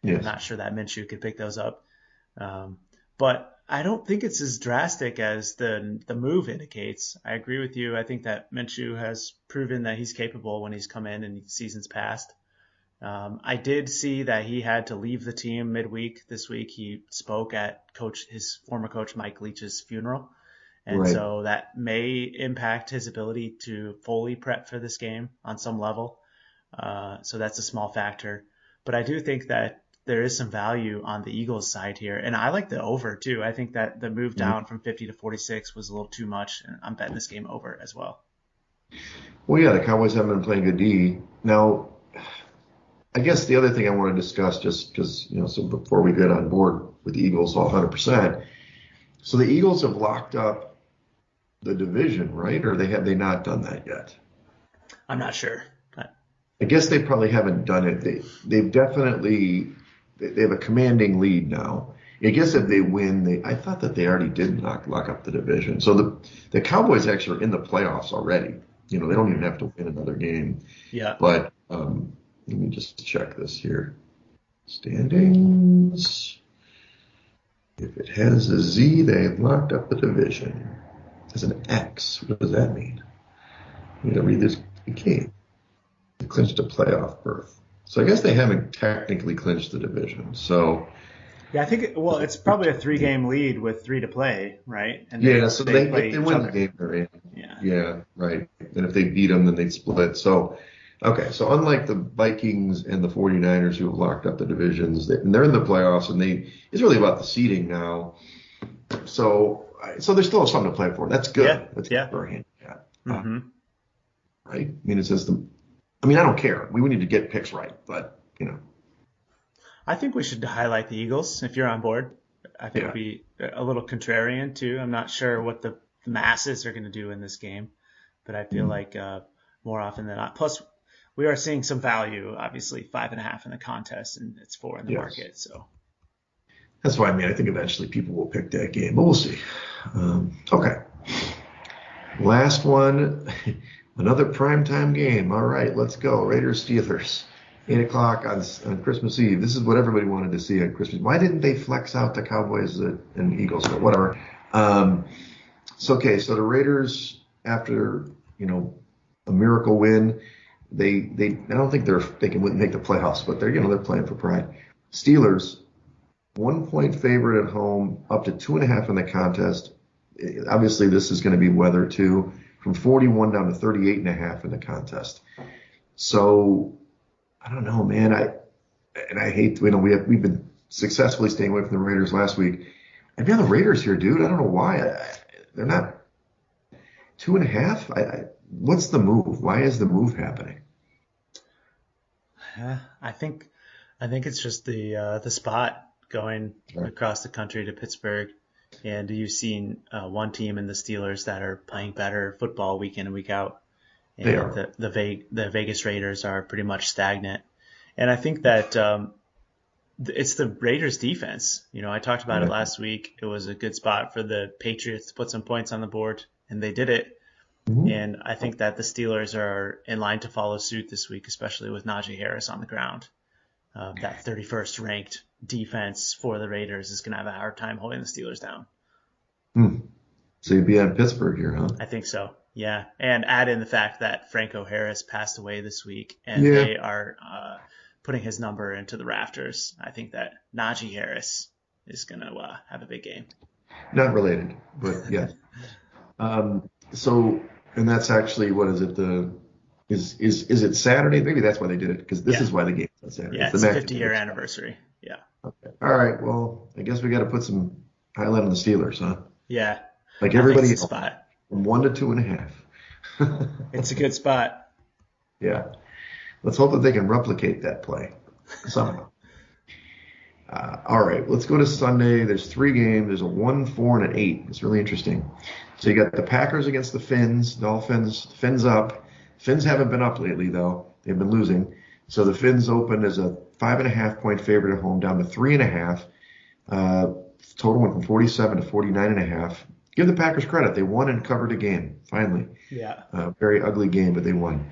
Yes. I'm not sure that Minshew could pick those up. But I don't think it's as drastic as the move indicates. I agree with you. I think that Minshew has proven that he's capable when he's come in seasons past. I did see that he had to leave the team midweek this week. He spoke at his former coach Mike Leach's funeral, and Right. so that may impact his ability to fully prep for this game on some level. So that's a small factor. But I do think that there is some value on the Eagles side here. And I like the over, too. I think that the move down from 50 to 46 was a little too much. And I'm betting this game over as well. Well, yeah, the Cowboys haven't been playing good D. Now, I guess the other thing I want to discuss, just because, so before we get on board with the Eagles all 100%, so the Eagles have locked up the division, right? Or have they not done that yet? I'm not sure. I guess they probably haven't done it. They've definitely they have a commanding lead now. I guess if they win, I thought that they already did lock up the division. So the Cowboys actually are in the playoffs already. They don't even have to win another game. Yeah. But let me just check this here. Standings. If it has a Z, they have locked up the division. As an X, what does that mean? I'm going to read this game. They clinched a playoff berth. So I guess they haven't technically clinched the division. So yeah, I think it's probably a 3-game lead with 3 to play, right? And so they win the game they're in. Yeah, right. And if they beat them, then they'd split. So okay, so unlike the Vikings and the 49ers who have locked up the divisions, they're in the playoffs, and it's really about the seeding now. So there's still something to play for. That's good. Yeah. That's good for a handicap. Mm-hmm. Right? I mean, it says I don't care. We need to get picks right, but I think we should highlight the Eagles if you're on board. I think we a little contrarian too. I'm not sure what the masses are going to do in this game, but I feel like more often than not. Plus, we are seeing some value. Obviously, 5.5 in the contest, and it's 4 in the market. So that's why I think eventually people will pick that game, but we'll see. Okay, last one. Another primetime game. All right, let's go. Raiders-Steelers, 8 o'clock on Christmas Eve. This is what everybody wanted to see on Christmas. Why didn't they flex out the Cowboys and Eagles? But whatever. So the Raiders, after a miracle win, they I don't think they can make the playoffs, but they're playing for pride. Steelers, 1-point favorite at home, up to 2.5 in the contest. Obviously, this is going to be weather too. From 41 down to 38.5 in the contest. So I don't know, man. I hate we've been successfully staying away from the Raiders last week. I'd be on the Raiders here, dude. I don't know why. They're not 2.5. What's the move? Why is the move happening? I think it's just the spot going across the country to Pittsburgh. And you've seen one team in the Steelers that are playing better football week in and week out. And they are. The Vegas Raiders are pretty much stagnant. And I think that it's the Raiders defense. I talked about it last week. It was a good spot for the Patriots to put some points on the board, and they did it. Mm-hmm. And I think that the Steelers are in line to follow suit this week, especially with Najee Harris on the ground. That 31st ranked defense for the Raiders is going to have a hard time holding the Steelers down. So you'd be on Pittsburgh here, huh? I think so, yeah. And add in the fact that Franco Harris passed away this week, and they are putting his number into the rafters. I think that Najee Harris is going to have a big game. Not related, but yeah. And that's actually, what is it? Is it Saturday? Maybe that's why they did it, because this is why the game's on Saturday. Yeah, it's the 50-year anniversary. Yeah. Okay. All right. Well, I guess we got to put some highlight on the Steelers, huh? Yeah. Like everybody else. Spot. From 1 to 2.5. It's a good spot. Yeah. Let's hope that they can replicate that play somehow. All right. Let's go to Sunday. There's 3 games. There's a 1, 4, and an 8. It's really interesting. So you got the Packers against the Finns. Dolphins. Finns up. Finns haven't been up lately, though. They've been losing. So the Finns opened as a 5.5-point favorite at home, down to 3.5. Total went from 47 to 49.5. Give the Packers credit. They won and covered a game, finally. Yeah. Very ugly game, but they won.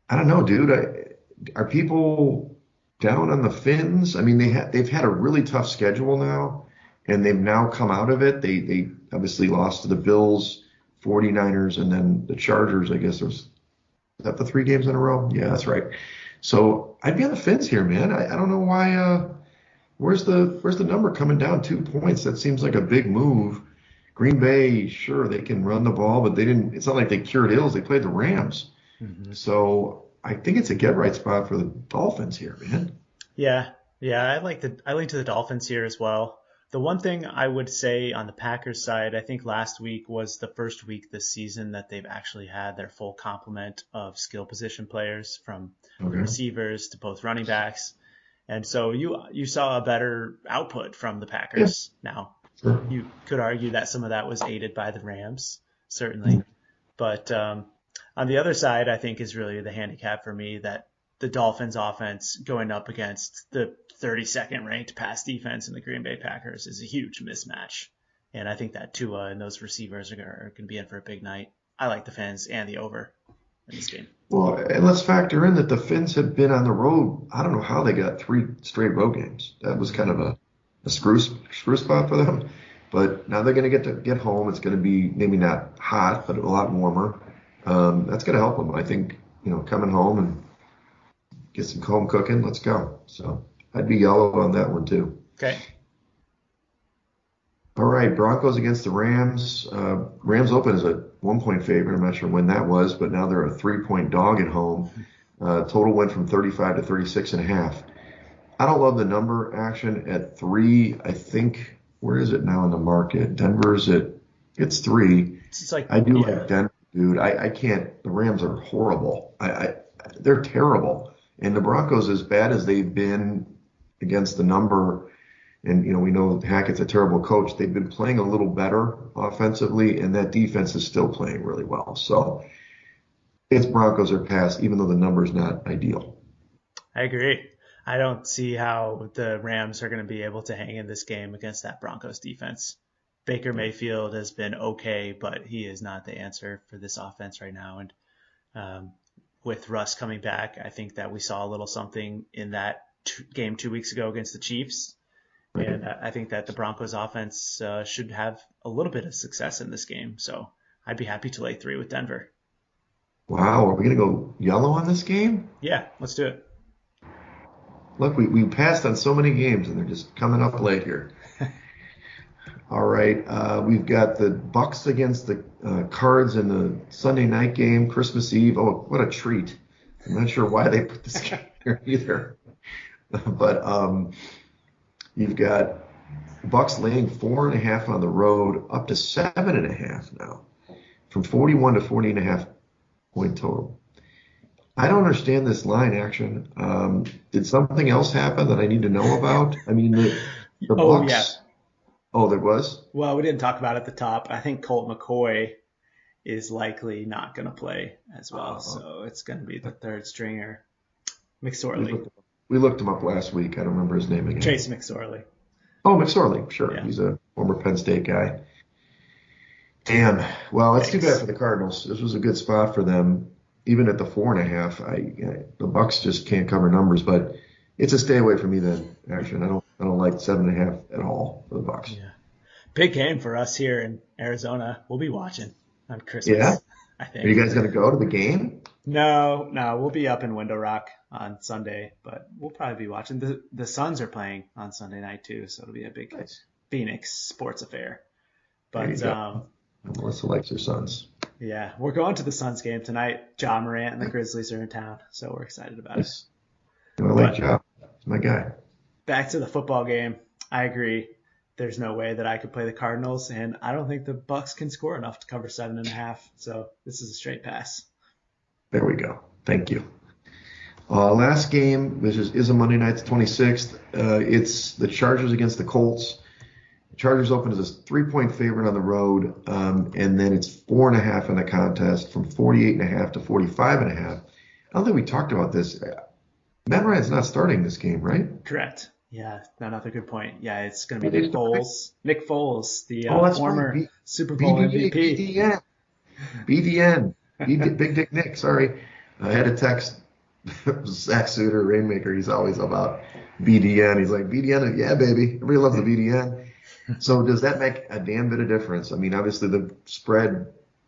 I don't know, dude. Are people down on the Finns? I mean, they've had a really tough schedule now, and they've now come out of it. They obviously lost to the Bills, 49ers, and then the Chargers. I guess is that the 3 games in a row? Yeah, that's right. So I'd be on the fence here, man. I don't know why. Where's the number coming down 2 points? That seems like a big move. Green Bay, sure, they can run the ball, but they didn't. It's not like they cured ills. They played the Rams. Mm-hmm. So I think it's a get right spot for the Dolphins here, man. Yeah. I lean to the Dolphins here as well. The one thing I would say on the Packers side, I think last week was the first week this season that they've actually had their full complement of skill position players, from receivers to both running backs. And so you saw a better output from the Packers. Yeah. Now, sure, you could argue that some of that was aided by the Rams, certainly. Mm-hmm. But on the other side, I think is really the handicap for me, that the Dolphins offense going up against the 32nd ranked pass defense in the Green Bay Packers is a huge mismatch. And I think that Tua and those receivers are going to be in for a big night. I like the Fins and the over in this game. Well, and let's factor in that the Fins have been on the road. I don't know how they got 3 straight road games. That was kind of a screw spot for them. But now they're going to get home. It's going to be maybe not hot, but a lot warmer. That's going to help them. I think, coming home and get some home cooking. Let's go. So I'd be yellow on that one too. Okay. All right, Broncos against the Rams. Rams open as a 1-point favorite. I'm not sure when that was, but now they're a 3-point dog at home. Total went from 35 to 36.5. I don't love the number action at 3. I think, where is it now in the market? Denver's it's 3. It's like, I do like Denver, dude. I can't. The Rams are horrible. They're terrible. And the Broncos, as bad as they've been against the number, and we know Hackett's a terrible coach, they've been playing a little better offensively, and that defense is still playing really well. So it's Broncos or pass, even though the number's not ideal. I agree. I don't see how the Rams are going to be able to hang in this game against that Broncos defense. Baker Mayfield has been okay, but he is not the answer for this offense right now. And with Russ coming back, I think that we saw a little something in that game 2 weeks ago against the Chiefs. And I think that the Broncos offense should have a little bit of success in this game. So I'd be happy to lay 3 with Denver. Wow. Are we going to go yellow on this game? Yeah, let's do it. Look, we passed on so many games, and they're just coming up late here. All right. We've got the Bucks against the Cards in the Sunday night game, Christmas Eve. Oh, what a treat. I'm not sure why they put this game here either. But you've got Bucks laying 4.5 on the road, up to 7.5 now, from 41 to 40.5 point total. I don't understand this line action. Did something else happen that I need to know about? I mean, the Bucks. Oh, yeah. Oh, there was? Well, we didn't talk about it at the top. I think Colt McCoy is likely not going to play as well. So it's going to be the third stringer, McSorley. We looked him up last week. I don't remember his name again. Chase McSorley. Oh, McSorley. Sure. Yeah. He's a former Penn State guy. Damn. Well, it's too bad for the Cardinals. This was a good spot for them. Even at the 4.5, the Bucks just can't cover numbers, but it's a stay away from me then. Actually, I don't like 7.5 at all for the Bucks. Yeah, big game for us here in Arizona. We'll be watching on Christmas. Yeah, I think. Are you guys going to go to the game? No, we'll be up in Window Rock on Sunday, but we'll probably be watching. The Suns are playing on Sunday night too, so it'll be a big Phoenix sports affair. But Melissa likes her Suns. Yeah, we're going to the Suns game tonight. Ja Morant and the Grizzlies are in town, so we're excited about it. I like Ja. He's my guy. Back to the football game. I agree. There's no way that I could play the Cardinals, and I don't think the Bucks can score enough to cover 7.5. So this is a straight pass. There we go. Thank you. Last game, which is a Monday night, the 26th. It's the Chargers against the Colts. Chargers open as a 3-point favorite on the road, and then it's 4.5 in the contest, from 48.5 to 45.5. I don't think we talked about this. Matt Ryan's not starting this game, right? Correct. Yeah, another good point. Yeah, it's going to be Nick Foles. Nick Foles, the former Super Bowl MVP. BDN. Big Dick Nick, sorry. I had a text. Zach Suter, Rainmaker, he's always about BDN. He's like, BDN, yeah, baby. Everybody loves the BDN. So does that make a damn bit of difference? I mean, obviously the spread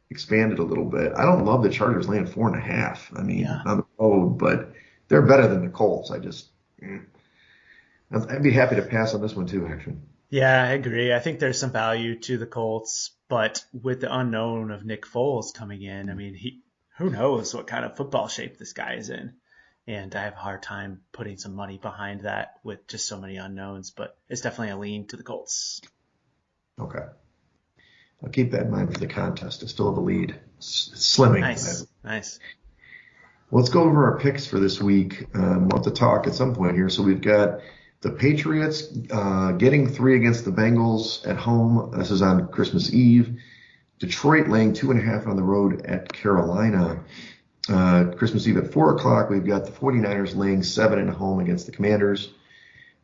expanded a little bit. I don't love the Chargers laying 4.5. I mean, Yeah. on the road, but they're better than the Colts. I'd be happy to pass on this one too, actually. Yeah, I agree. I think there's some value to the Colts, but with the unknown of Nick Foles coming in, I mean, who knows what kind of football shape this guy is in. And I have a hard time putting some money behind that with just so many unknowns, but it's definitely a lean to the Colts. Okay. I'll keep that in mind for the contest. I still have a lead. It's slimming. Nice. Let's go over our picks for this week. We'll have to talk at some point here. So we've got the Patriots getting 3 against the Bengals at home. This is on Christmas Eve. Detroit laying 2.5 on the road at Carolina. Christmas Eve at 4 o'clock. We've got the 49ers laying 7 at home against the Commanders.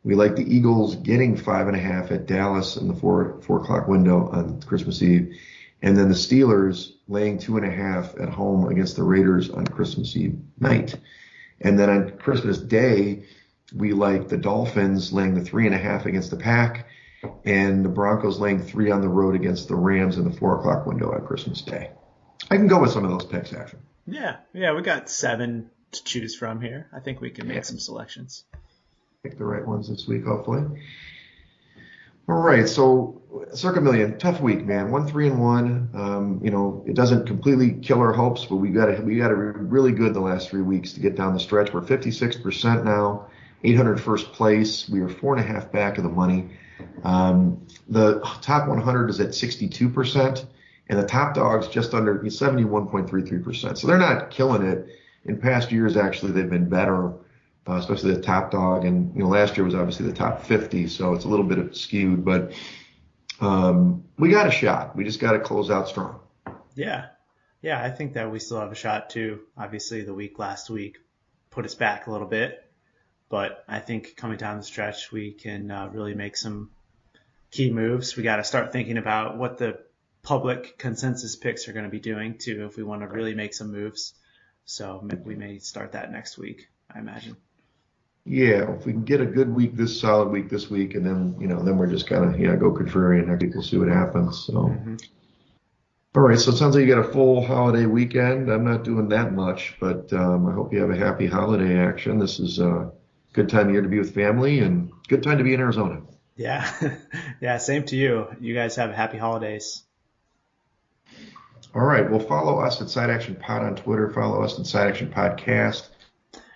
We like the Eagles getting 5.5 at Dallas in the 4 o'clock window on Christmas Eve. And then the Steelers laying 2.5 at home against the Raiders on Christmas Eve night. And then on Christmas Day, we like the Dolphins laying the 3.5 against the Pack, and the Broncos laying 3 on the road against the Rams in the 4 o'clock window on Christmas Day. I can go with some of those picks, actually. Yeah, we got 7 to choose from here. I think we can make some selections. Pick the right ones this week, hopefully. All right, so Circa Million, tough week, man. 1-3-1. It doesn't completely kill our hopes, but we got to really good the last 3 weeks to get down the stretch. We're 56% now, 801st place. We are 4.5 back of the money. The top 100 is at 62%, and the top dogs just under 71.33%. So they're not killing it. In past years, actually, they've been better. Especially the top dog, and last year was obviously the top 50, so it's a little bit skewed, but we got a shot. We just got to close out strong. Yeah, I think that we still have a shot too. Obviously, the week last week put us back a little bit, but I think coming down the stretch, we can really make some key moves. We got to start thinking about what the public consensus picks are going to be doing too, if we want to really make some moves. So we may start that next week, I imagine. Yeah, if we can get a good week, solid week this week, and then then we're just kind of go contrarian next week. We'll see what happens. So, All right. So it sounds like you got a full holiday weekend. I'm not doing that much, but I hope you have a happy holiday action. This is a good time of year to be with family, and good time to be in Arizona. Yeah, Same to you. You guys have happy holidays. All right. Well, follow us at Side Action Pod on Twitter. Follow us at Side Action Podcast.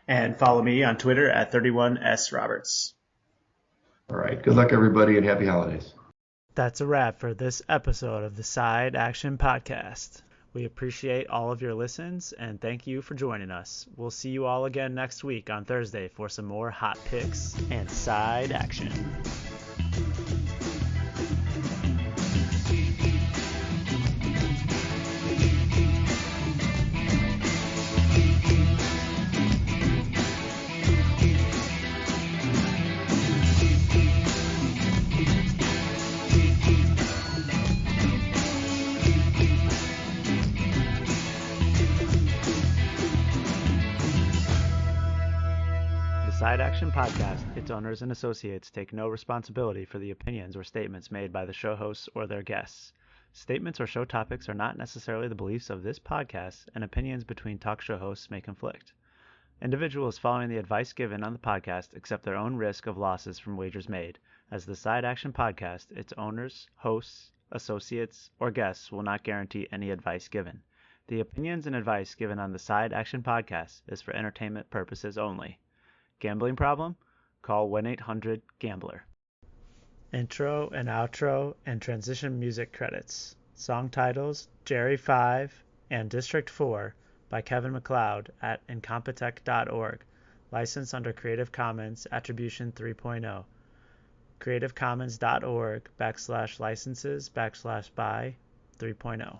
And follow me on Twitter at 31sroberts. All right. Good luck, everybody, and happy holidays. That's a wrap for this episode of the Side Action Podcast. We appreciate all of your listens, and thank you for joining us. We'll see you all again next week on Thursday for some more hot picks and side action. Side Action Podcast, its owners and associates take no responsibility for the opinions or statements made by the show hosts or their guests. Statements or show topics are not necessarily the beliefs of this podcast, and opinions between talk show hosts may conflict. Individuals following the advice given on the podcast accept their own risk of losses from wagers made. As the Side Action Podcast, its owners, hosts, associates, or guests will not guarantee any advice given. The opinions and advice given on the Side Action Podcast is for entertainment purposes only. Gambling problem? Call 1-800-GAMBLER. Intro and outro and transition music credits. Song titles Jerry 5 and District 4 by Kevin MacLeod at incompetech.org. Licensed under Creative Commons Attribution 3.0. creativecommons.org/licenses/by 3.0.